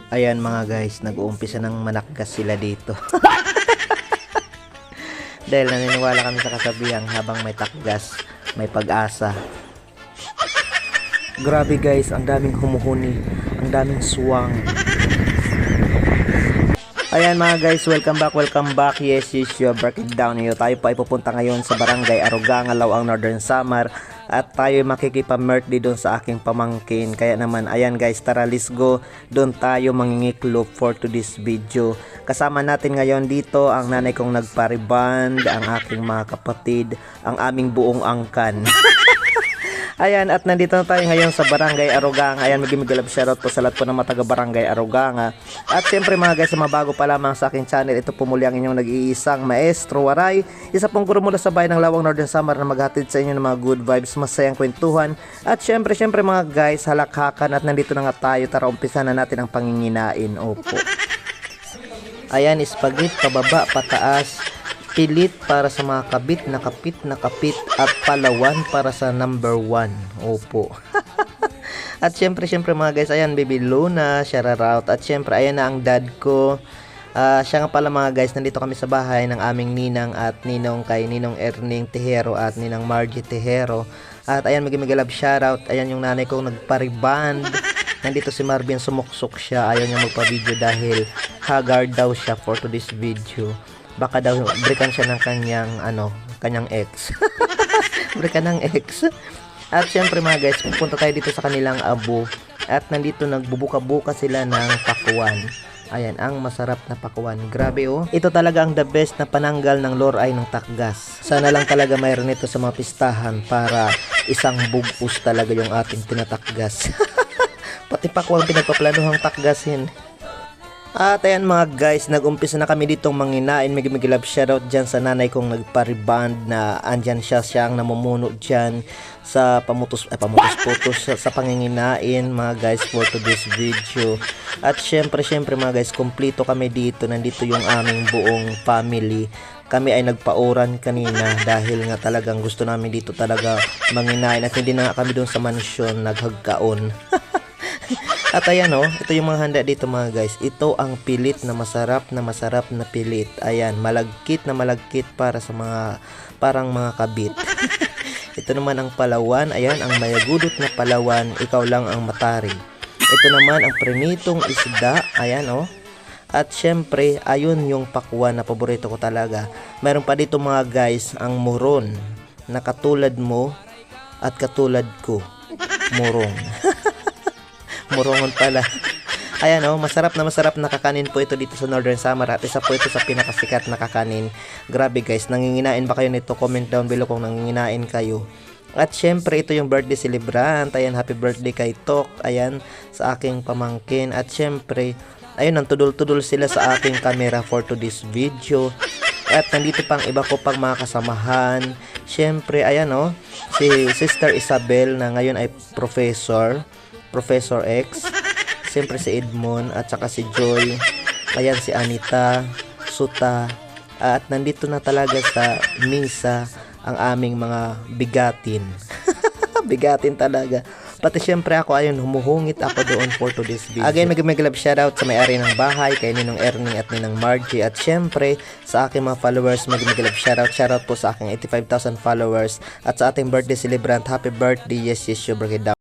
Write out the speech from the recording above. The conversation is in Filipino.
Ayan mga guys, nag-uumpisa ng manakgas sila dito. Dahil naniniwala kami sa kasabihang habang may takgas, may pag-asa. Grabe guys, ang daming humuhuni, ang daming swang. Ayan mga guys, welcome back. Yes, your breakdown niyo. Tayo pa ay pupunta ngayon sa Barangay Aruganga, Lawang, Northern Samar. At tayo makikipag-birthday doon sa aking pamangkin. Kaya naman, ayan guys, tara let's go. Doon tayo mangingiklop for today's video. Kasama natin ngayon dito ang nanay kong nagpariband, ang aking mga kapatid, ang aming buong angkan. Ayan, at nandito na tayo ngayon sa Barangay Aruganga. Ayan, mag-love shoutout po sa lahat po ng mga taga Barangay Aruganga. At syempre mga guys, mga bago pa lamang sa aking channel, ito po muli ang inyong nag-iisang Maestro Waray. Isa pong guro mula sa bayan ng Lawang, Northern Samar na maghatid sa inyo ng mga good vibes, masayang kwentuhan. At syempre mga guys, halakhakan at nandito na nga tayo. Tara, umpisa na natin ang panginginain. Opo. Ayan, spaghetti, pababa, pataas. Pilit para sa mga kabit, nakapit, at palawan para sa number 1. Opo. At syempre mga guys, ayan, Baby Luna, shoutout. At syempre, ayan na ang dad ko. Siya nga pala mga guys, nandito kami sa bahay ng aming ninang at ninong kay Ninong Erning Tejero at Ninang Margie Tejero. At ayan, mag-love shoutout. Ayan yung nanay kong nagpariband. Nandito si Marvin, sumuksok siya. Ayaw niya magpa-video dahil haggard daw siya for today's video. Baka daw breakan siya ng kanyang ex. Breakan ng ex. At syempre mga guys, pupunta tayo dito sa kanilang abo. At nandito nagbubuka-buka sila ng pakuan. Ayan, ang masarap na pakuan. Grabe oh. Ito talaga ang the best na pananggal ng loray ng takgas. Sana lang talaga mayroon ito sa mga pistahan para isang bugpus talaga yung ating tinatakgas. Pati pakuan pinagpaplanuhang takgasin. At ayan mga guys, nag-umpisa na kami ditong manginain. Mag-love shoutout dyan sa nanay kong nagpariband na andyan siya ang namumuno dyan sa pamutos-putos sa panginginain mga guys for today's video. At syempre mga guys, kompleto kami dito. Nandito yung aming buong family. Kami ay nagpauran kanina dahil nga talagang gusto namin dito talaga manginain. At hindi na nga kami doon sa mansyon naghagkaon. At ayan oh, ito yung mga handa dito mga guys. Ito ang pilit na masarap na pilit. Ayan, malagkit para sa parang mga kabit. Ito naman ang palawan. Ayan, ang mayagudot na palawan. Ikaw lang ang matari. Ito naman ang prinitong isda. Ayan oh. At syempre, ayun yung pakwan na paborito ko talaga. Meron pa dito mga guys, ang muron. Na katulad mo at katulad ko. Murong. Murongon pala. Ayan oh, masarap na kakanin po ito dito sa Northern Samar. At isa po ito sa pinakasikat na kakanin. Grabe guys, nanginginain ba kayo nito? Comment down below kung nanginginain kayo. At syempre, ito yung birthday celebrant. Ayan, happy birthday kay Tok. Ayan, sa aking pamangkin. At syempre, ayun, nantudol-tudol sila sa aking camera for today's video. At nandito pang iba ko pang mga kasamahan. Syempre, ayan oh, si Sister Isabel na ngayon ay Professor X, siyempre si Edmond at saka si Joy, ayan si Anita, Suta, at nandito na talaga sa misa ang aming mga bigatin. Bigatin talaga. Pati siyempre ako, ayun, humuhungit ako doon for today's video. Again, mag-love shoutout sa may-ari ng bahay, kay Ninong Erning at Ninang Margie. At siyempre, sa aking mga followers, mag-love shoutout po sa aking 85,000 followers. At sa ating birthday celebrant, happy birthday, yes, your birthday.